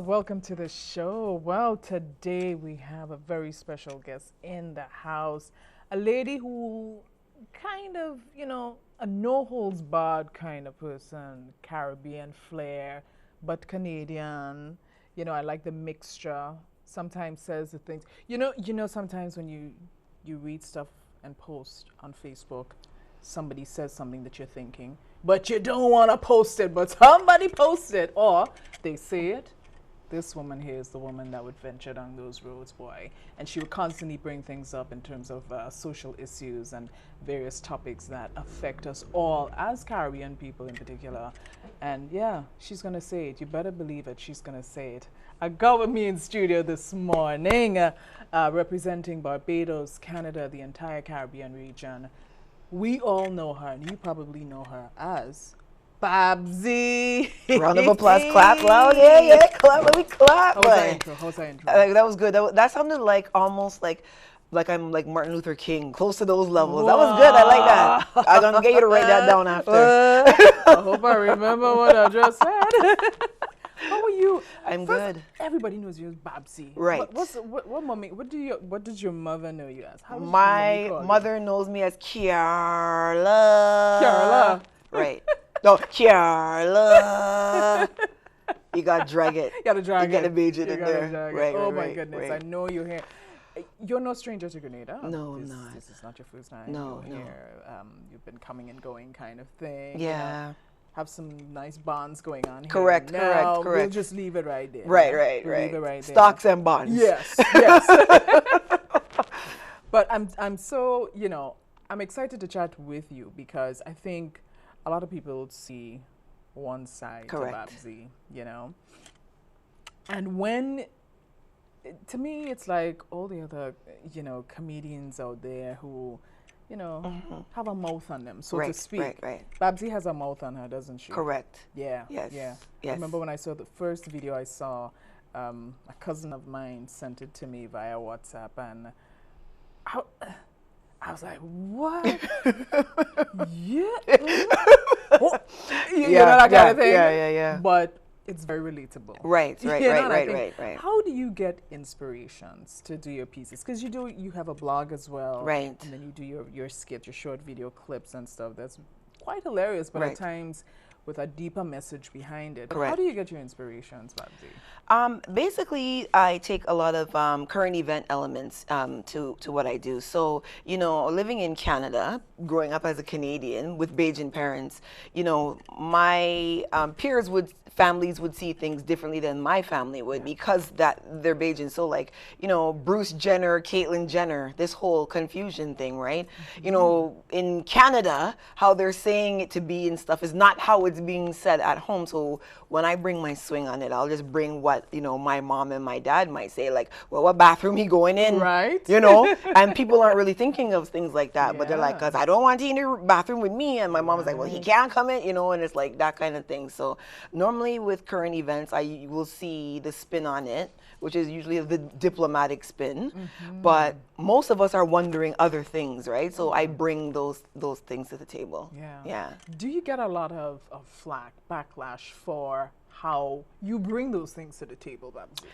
welcome to the show. Well, today we have a very special guest in the house. A lady who kind of, a no holds barred kind of person, Caribbean flair, but Canadian. I like the mixture. Sometimes says the things. Sometimes when you read stuff and post on Facebook, somebody says something that you're thinking, but you don't want to post it, but somebody posts it, or they say it. This woman here is the woman that would venture down those roads, boy. And she would constantly bring things up in terms of social issues and various topics that affect us all as Caribbean people in particular. And yeah, she's going to say it. You better believe it. She's going to say it. I got with me in studio this morning, representing Barbados, Canada, the entire Caribbean region. We all know her, and you probably know her as Babsy. Round of applause, clap loud, yeah, clap, let me clap. How's that intro? How's that intro? That was good. That sounded like almost like I'm like Martin Luther King, close to those levels. Wow. That was good. I like that. I'm gonna get you to write that down after. I hope I remember what I just said. How are you? I'm First, good. Everybody knows you as Babsy. Right. What does your mother know you as? How does My your mommy mother knows me as Kiarla. Kiarla. Right. No, Kiarla. You gotta drag it. You gotta drag You it. gotta beige it You in gotta there. drag it. Right, Oh right, my right, goodness, right. I know you're here. You're no stranger to Grenada. No, I'm this, not. This is not your first time. No, You're no. here. You've been coming and going kind of thing. Yeah. Have some nice bonds going on here. Correct, Now, correct. We'll just leave it right there. Right. We'll leave it right there. Stocks and bonds. Yes. But I'm so, I'm excited to chat with you because I think a lot of people see one side Correct. to Babsy, And when, to me, it's like all the other, comedians out there who, have a mouth on them, so to speak. Right. Babsy has a mouth on her, doesn't she? Correct. Yeah. Yes. Yeah. Yes. I remember when I saw the first video I saw, a cousin of mine sent it to me via WhatsApp, and I was like, what? Yeah. Oh, you know that kind of thing? Yeah. But it's very relatable. Right. How do you get inspirations to do your pieces? Because you have a blog as well. Right. And then you do your skits, your short video clips and stuff. That's quite hilarious, but at times with a deeper message behind it. Correct. How do you get your inspirations, Babsy? Basically, I take a lot of current event elements to what I do. So, living in Canada, growing up as a Canadian with Bajan parents, my families would see things differently than my family would because they're Bajan. So like, Bruce Jenner, Caitlyn Jenner, this whole confusion thing, right? In Canada, how they're saying it to be and stuff is not how it's being said at home. So when I bring my swing on it, I'll just bring what, my mom and my dad might say, like, well, what bathroom he going in? Right. And people aren't really thinking of things like that, but they're like, because I don't want you in your bathroom with me. And my mom was like, well, he can't come in, and it's like that kind of thing. So normally with current events, I will see the spin on it, which is usually the diplomatic spin. But most of us are wondering other things, right? So I bring those things to the table. Yeah. Do you get a lot of flack, backlash for how you bring those things to the table, Babsy?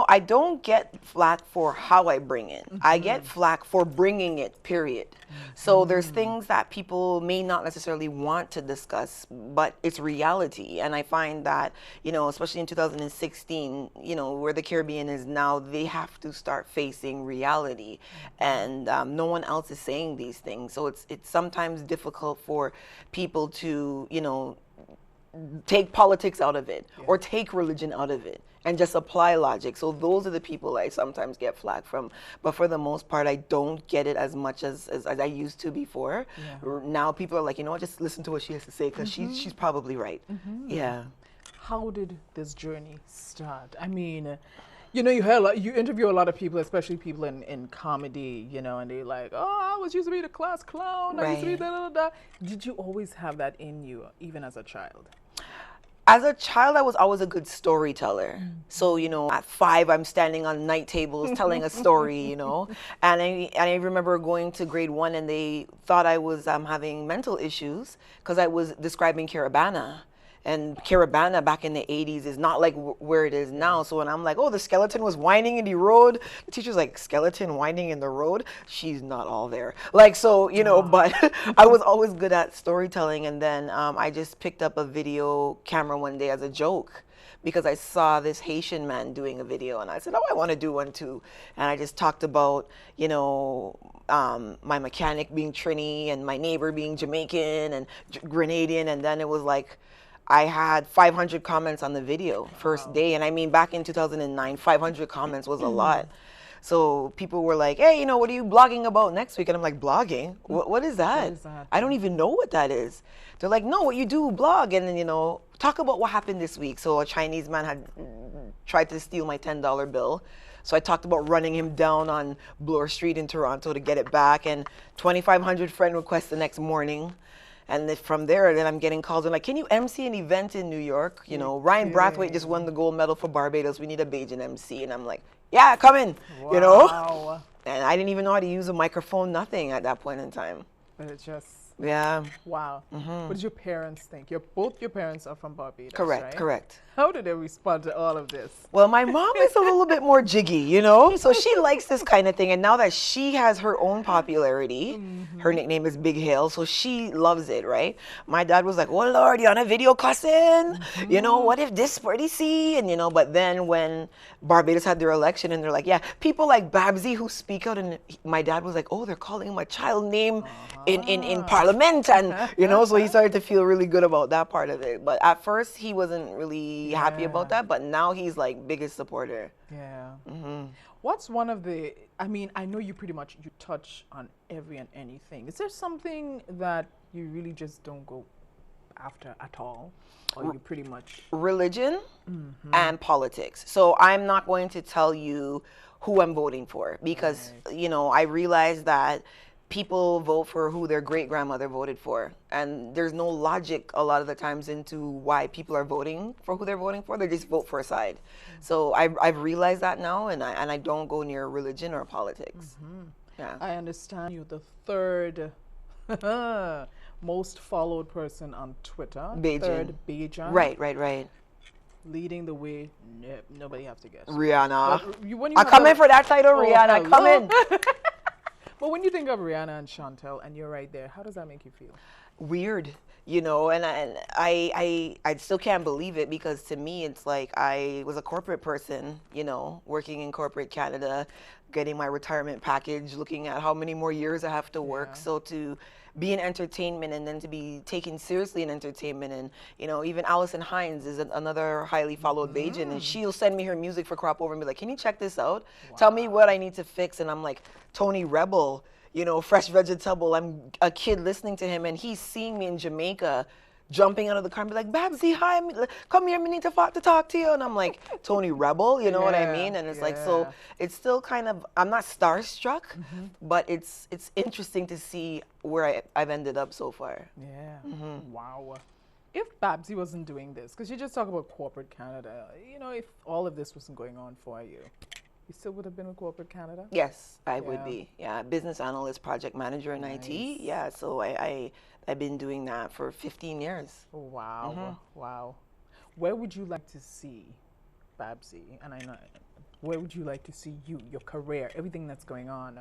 I don't get flack for how I bring it. I get flack for bringing it, period. So there's things that people may not necessarily want to discuss, but it's reality. And I find that, especially in 2016, where the Caribbean is now, they have to start facing reality. And no one else is saying these things. So it's sometimes difficult for people to, take politics out of it or take religion out of it and just apply logic. So those are the people I sometimes get flack from. But for the most part, I don't get it as much as I used to before. Now people are like, just listen to what she has to say because she's probably right. Yeah. How did this journey start? I mean, you interview a lot of people, especially people in comedy, and they're like, oh, I used to be the class clown. I used to be da. Did you always have that in you, even as a child? As a child, I was always a good storyteller. So, at 5, I'm standing on night tables telling a story, And I remember going to grade 1 and they thought I was having mental issues because I was describing Carabana. And Carabana back in the 80s is not like where it is now. So when I'm like, oh, the skeleton was whining in the road, the teacher's like, skeleton whining in the road? She's not all there. Like, so, you know, but I was always good at storytelling. And then I just picked up a video camera one day as a joke, because I saw this Haitian man doing a video, and I said, oh, I want to do one too. And I just talked about, you know, my mechanic being Trini and my neighbor being Jamaican and Grenadian. And then it was like, I had 500 comments on the video first day. And I mean, back in 2009, 500 comments was a lot. So people were like, hey, you know, what are you blogging about next week? And I'm like, blogging? What is that? What is that? I don't even know what that is. They're like, no, what you do, blog. And then, you know, talk about what happened this week. So a Chinese man had tried to steal my $10 bill. So I talked about running him down on Bloor Street in Toronto to get it back. And 2,500 friend requests the next morning. And then from there, then I'm getting calls. I'm like, can you MC an event in New York? You know, Ryan Brathwaite just won the gold medal for Barbados. We need a Bajan MC. And I'm like, yeah, come in, you know? And I didn't even know how to use a microphone, nothing at that point in time. But it's just, yeah. wow. What did your parents think? Both your parents are from Barbados, Correct, right? correct. How did they respond to all of this? Well, my mom is a little bit more jiggy, you know? So she likes this kind of thing. And now that she has her own popularity, her nickname is Big Hill, so she loves it, right? My dad was like, oh, Lord, you on a video cussing? You know, what if this pretty see? And, you know, but then when Barbados had their election and they're like, yeah, people like Babsy who speak out, and my dad was like, oh, they're calling my child name in Parliament. And, you know, so he started to feel really good about that part of it. But at first, he wasn't really happy about that, but now he's like biggest supporter. Yeah. What's one of the, I mean, I know you pretty much, you touch on every and anything. Is there something that you really just don't go after at all? Or you pretty much? Religion and politics. So I'm not going to tell you who I'm voting for, because, you know, I realize that people vote for who their great-grandmother voted for. And there's no logic a lot of the times into why people are voting for who they're voting for. They just vote for a side. So I've realized that now, and I don't go near religion or politics. Yeah. I understand you're the third most followed person on Twitter. Bajan. Third Bajan. Right. Leading the way, nobody have to guess. Rihanna. When I come in for that title, Rihanna. Hello. Come in. But when you think of Rihanna and Chantel, and you're right there, how does that make you feel? Weird, you know, and I still can't believe it, because to me it's like I was a corporate person, you know, working in corporate Canada, getting my retirement package, looking at how many more years I have to work. So to be in entertainment and then to be taken seriously in entertainment, and you know, even Allison Hines is another highly followed Bajan, and she'll send me her music for crop over and be like, can you check this out? Tell me what I need to fix. And I'm like, Tony Rebel, you know, Fresh Vegetable. I'm a kid listening to him, and he's seeing me in Jamaica, jumping out of the car and be like, Babsy, hi, come here, we need to talk to you. And I'm like, Tony Rebel, you know what I mean? And it's like, so it's still kind of, I'm not starstruck, but it's interesting to see where I've ended up so far. Yeah. Wow. If Babsy wasn't doing this, because you just talk about corporate Canada, you know, if all of this wasn't going on for you, you still would have been with corporate Canada? Yes, I would be. Yeah, business analyst, project manager in IT. Yeah, so I've been doing that for 15 years. Wow, wow. Where would you like to see Babsy? And I know, where would you like to see your career, everything that's going on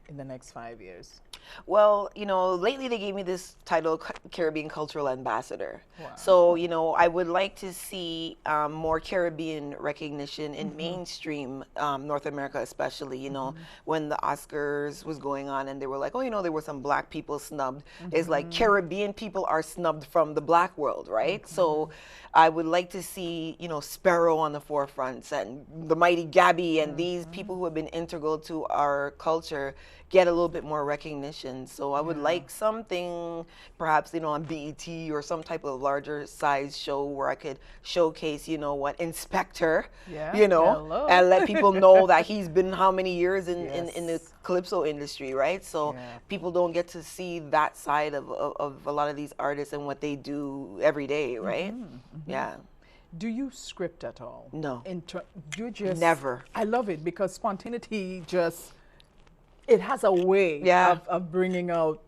in the next 5 years? Well, you know, lately they gave me this title, Caribbean Cultural Ambassador. Wow. So, you know, I would like to see more Caribbean recognition in mainstream North America, especially, you know, when the Oscars was going on and they were like, oh, you know, there were some black people snubbed. It's like Caribbean people are snubbed from the black world, right? So I would like to see, you know, Sparrow on the forefront and the Mighty Gabby and these people who have been integral to our culture get a little bit more recognition. So I would like something, perhaps, you know, on BET or some type of larger size show where I could showcase, you know, what Inspector, you know, and let people know that he's been how many years in the calypso industry, right? So people don't get to see that side of a lot of these artists and what they do every day, right? Yeah. Do you script at all? No. You just never. I love it because spontaneity just, it has a way of bringing out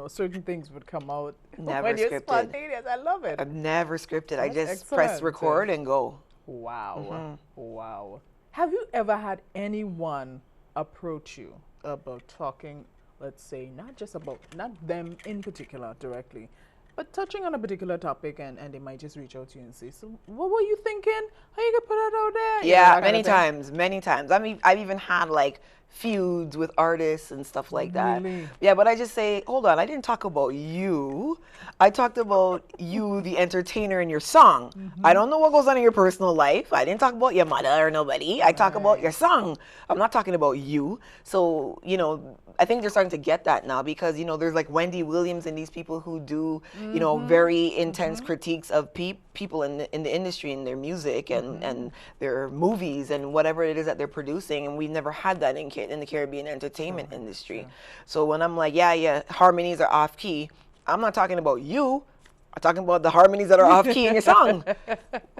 certain things would come out Never when you're scripted. spontaneous. I love it. I'm never scripted. I That's just press excellent. record and go. Wow. Wow. Have you ever had anyone approach you about talking, let's say, not them in particular directly, but touching on a particular topic and they might just reach out to you and say, so what were you thinking? How you gonna put that out there? Yeah, That kind many of thing. times, many times. I mean, I've even had like feuds with artists and stuff like that. Really? Yeah, but I just say, hold on, I didn't talk about you. I talked about you, the entertainer, in your song. I don't know what goes on in your personal life. I didn't talk about your mother or nobody. I talk about your song. I'm not talking about you. So, I think they're starting to get that now because, there's like Wendy Williams and these people who do, very intense critiques of people in the industry and their music and their movies and whatever it is that they're producing. And we've never had that in the Caribbean entertainment industry. Sure. So when I'm like, yeah, harmonies are off key, I'm not talking about you. I'm talking about the harmonies that are off key in your song.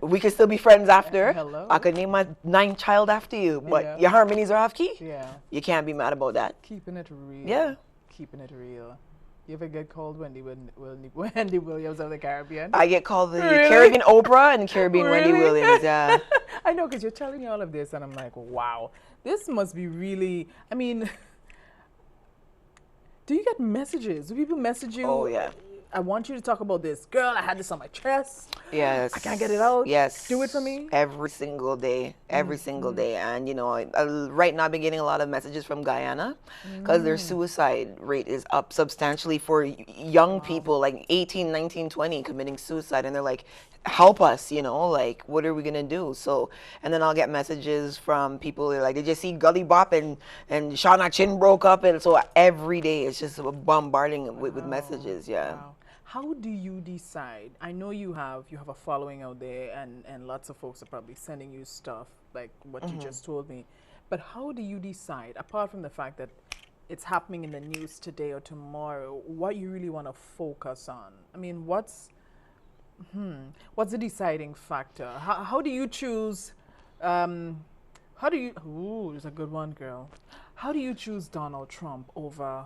We can still be friends after. Hello? I could name my 9th child after you, but Yeah. your harmonies are off key. Yeah. You can't be mad about that. Keeping it real. Yeah. Keeping it real. You ever get called Wendy Williams of the Caribbean? I get called the Really? Caribbean Oprah and Caribbean Wendy Really? Williams. Yeah. I know, because you're telling me all of this, and I'm like, wow, this must be really. I mean, do you get messages? Do people message you? Oh, yeah. I want you to talk about this. Girl, I had this on my chest. Yes. I can't get it out. Yes. Do it for me. Every single day. Every single day. And, right now I've been getting a lot of messages from Guyana because their suicide rate is up substantially for young people, like 18, 19, 20, committing suicide. And they're like, help us, like, what are we going to do? So, and then I'll get messages from people that are like, did you see Gully Bop and Shauna Chin broke up? And so every day it's just bombarding with messages. Yeah. Wow. How do you decide? I know you have a following out there, and lots of folks are probably sending you stuff like what you just told me. But how do you decide, apart from the fact that it's happening in the news today or tomorrow, what you really want to focus on? I mean, what's the deciding factor? How do you choose? Ooh, there's a good one, girl. How do you choose Donald Trump over,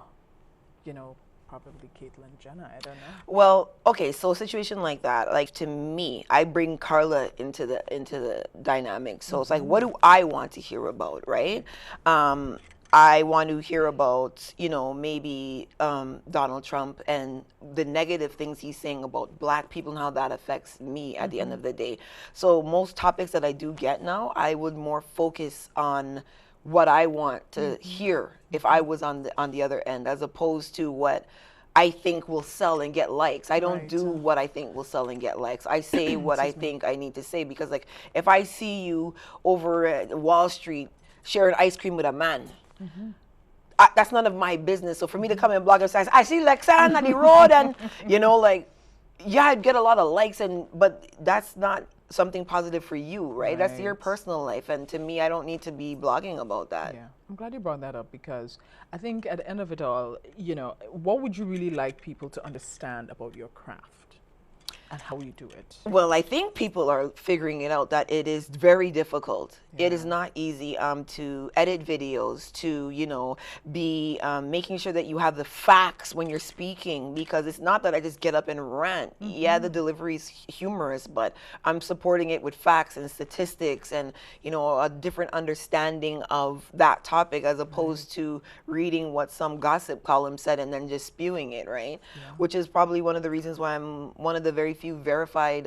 probably Caitlyn Jenner? I don't know. Well, okay, so a situation like that, like to me, I bring Carla into the dynamic. So it's like, what do I want to hear about, right? I want to hear about, maybe Donald Trump and the negative things he's saying about Black people and how that affects me at the end of the day. So most topics that I do get now, I would more focus on what I want to hear if I was on the other end, as opposed to what I think will sell and get likes. I don't do what I think will sell and get likes. I say what I think I need to say, because like if I see you over at Wall Street sharing ice cream with a man, that's none of my business. So for me to come and blog and say, I see Lexan on the road, and yeah, I'd get a lot of likes, but that's not something positive for you, right? That's your personal life, and to me, I don't need to be blogging about that. Yeah, I'm glad you brought that up, because I think at the end of it all, what would you really like people to understand about your craft and how you do it? Well, I think people are figuring it out that it is very difficult. Yeah. It is not easy to edit videos, to, be making sure that you have the facts when you're speaking, because it's not that I just get up and rant. Yeah, the delivery is humorous, but I'm supporting it with facts and statistics and, a different understanding of that topic, as opposed to reading what some gossip column said and then just spewing it, right? Yeah. Which is probably one of the reasons why I'm one of the very few verified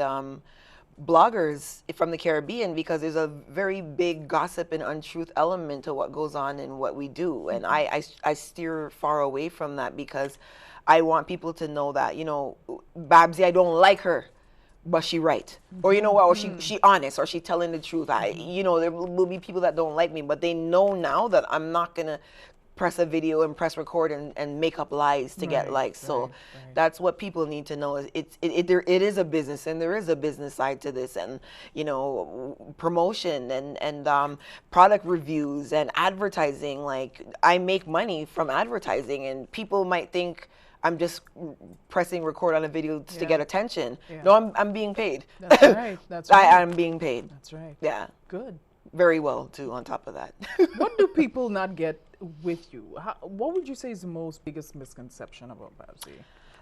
bloggers from the Caribbean, because there's a very big gossip and untruth element to what goes on in what we do, and I steer far away from that, because I want people to know that Babsy, I don't like her, but she right, or what, or she honest, or she telling the truth. There will be people that don't like me, but they know now that I'm not gonna press a video and press record and make up lies to get likes. So that's what people need to know. Is it is a business, and there is a business side to this, and promotion and product reviews and advertising. Like, I make money from advertising, and people might think I'm just pressing record on a video to get attention. No, I'm being paid. That's right. That's right. I'm being paid. That's right. Yeah. Good. very well too. On top of that. What do people not get with you? What would you say is the most biggest misconception about Babsy?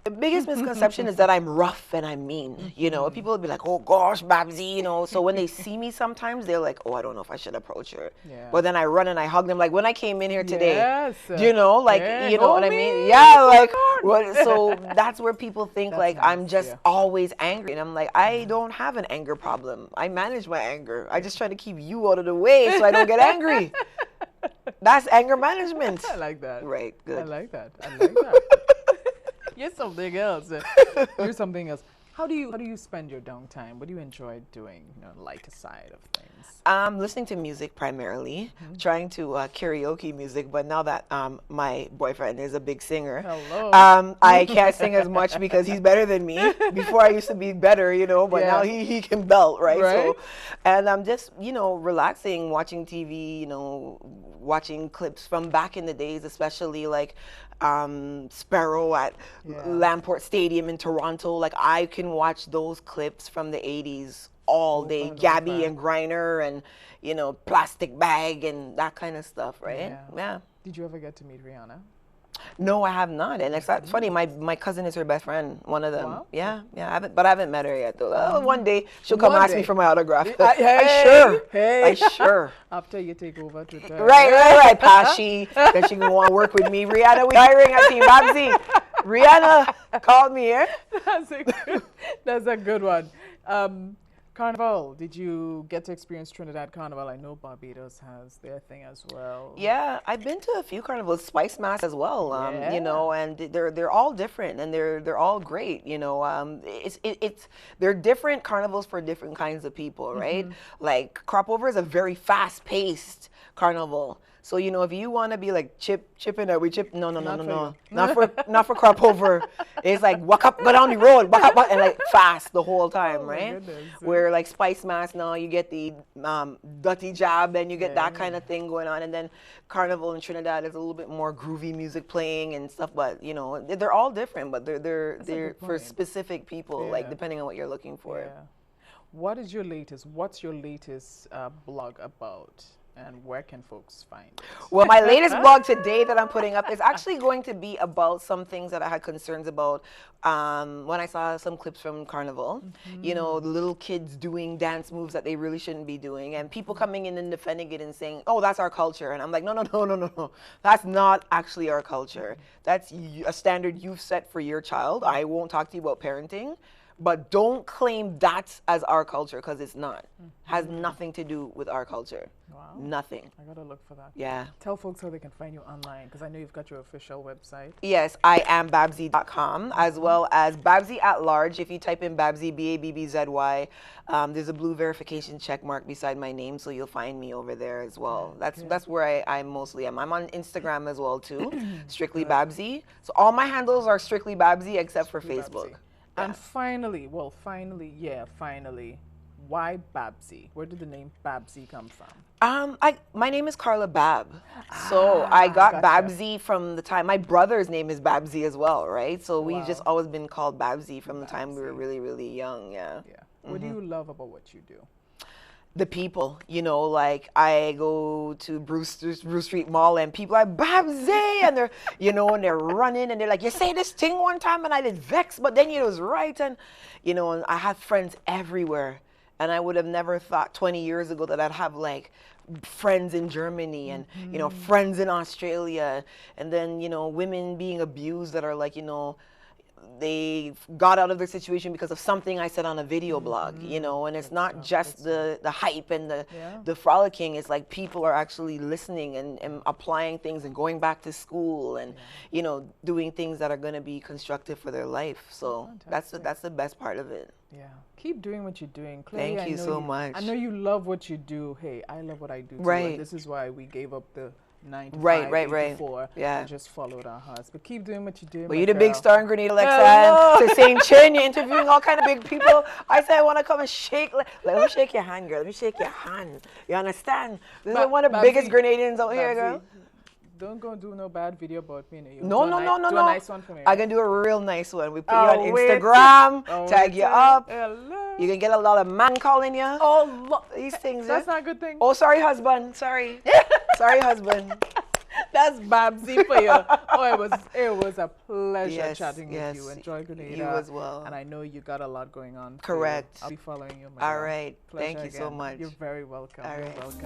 The biggest misconception is that I'm rough and I'm mean. You know, people will be like, "Oh gosh, Babsy," you know. So when they see me, sometimes they're like, "Oh, I don't know if I should approach her." Yeah. But then I run and I hug them. Like when I came in here today, Yes. you know, like Yeah, you know go what I me, mean? Yeah, like Lord. so that's where people think That's like nice, I'm just yeah. always angry, and I'm like, I don't have an anger problem. I manage my anger. I just try to keep you out of the way so I don't get angry. That's anger management. I like that. Right. Good. I like that. I like that. You're something else. You're something else. How do you spend your downtime? What do you enjoy doing? You know, lighter side of things. Listening to music primarily, trying to karaoke music, but now that my boyfriend is a big singer, Hello. I can't sing as much because he's better than me. Before I used to be better, you know, but Yeah. now he can belt, right? Right. So, and I'm just, you know, relaxing, watching TV, you know, watching clips from back in the days, especially like Sparrow at Yeah. Lamport Stadium in Toronto. Like I can watch those clips from the 80s all day. Open Gabby back. and Griner and, you know, Plastic Bag and that kind of stuff, right? Yeah. Did you ever get to meet Rihanna? No, I have not. And it's funny, my cousin is her best friend, one of them. Wow. Yeah, I haven't met her yet though. One day she'll come One ask me day. for my autograph. Hey, hey. I sure. After you take over Twitter. Right. Pashi. Then she can want to work with me. Rihanna, we hiring at Team Babsy. Rihanna called me here. That's a good one. Carnival. Did you get to experience Trinidad Carnival? I know Barbados has their thing as well. Yeah, I've been to a few carnivals, Spice Mass as well. Yeah. You know, and they're all different and they're all great. You know, they're different carnivals for different kinds of people, right? Like Crop Over is a very fast-paced carnival. So you know, if you want to be like chipping it, we chip. No, not for Crop Over. It's like walk up, go down the road, walk up, and like fast the whole time, Oh, my right? goodness. Where like Spice Mass now, you get the dirty jab, and you get that kind of thing going on, and then Carnival in Trinidad is a little bit more groovy music playing and stuff. But you know, they're all different, but they're good for point. specific people, like Yeah. depending on what you're looking for. Yeah. What's your latest blog about? And where can folks find it? Well, my latest blog today that I'm putting up is actually going to be about some things that I had concerns about when I saw some clips from Carnival. You know, the little kids doing dance moves that they really shouldn't be doing, and people coming in and defending it and saying, "Oh, that's our culture." And I'm like, no. That's not actually our culture. That's a standard you've set for your child. I won't talk to you about parenting. But don't claim that's as our culture, because it's not. Has nothing to do with our culture. Wow. Nothing. I gotta look for that. Yeah. Tell folks how they can find you online, because I know you've got your official website. Yes, I am Babsy.com, as well as Babsy at large. If you type in Babsy, Babbzy, there's a blue verification check mark beside my name, so you'll find me over there as well. That's where I mostly am. I'm on Instagram as well too, Strictly Babsy. So all my handles are Strictly Babsy except for Facebook. Babsy. And finally, why Babsy? Where did the name Babsy come from? My name is Carla Bab. So I got gotcha. Babsy from the time, my brother's name is Babsy as well, right? So we've Wow. just always been called Babsy from the time we were really, really young, yeah. Yeah. What do you love about what you do? The people, you know, like I go to Bruce Street Mall and people are Babsy and they're, you know, and they're running and they're like, you say this thing one time and I did vex, but then it was right. And, you know, and I have friends everywhere. And I would have never thought 20 years ago that I'd have like friends in Germany and, you know, friends in Australia. And then, you know, women being abused that are like, you know, they got out of their situation because of something I said on a video blog, you know, and it's not just the hype and the frolicking. It's like people are actually listening and applying things and going back to school and, you know, doing things that are going to be constructive for their life. So that's the best part of it. Yeah. Keep doing what you're doing. Clearly, Thank you so much. I know you love what you do. Hey, I love what I do too. Right. And this is why we gave up the 9 to 5, Right. 8 to 4, Yeah. and just followed our hearts. But keep doing what you're doing. Well, my you're the big girl. star in Grenada, Hello. Lexan, to St. Chin, you're interviewing all kind of big people. I say I want to come and shake. Let me shake your hand, girl. Let me shake your hand. You understand? This is one of the biggest Grenadians out here, girl. Don't go do no bad video about me. You No. Do a nice one for me. I can do a real nice one. We put you Oh, on wait. Instagram, Oh, tag wait. you up. Hello. You can get a lot of man calling you. Oh, These things. that's not a good thing. Oh, sorry, husband. Sorry. Sorry, husband. That's Babsy for you. Oh, it was a pleasure chatting with you. Enjoy Grenada. You as well. And I know you got a lot going on. Correct. I'll be following you. All right. Pleasure Thank you so again. much. You're very welcome. All You're right. welcome.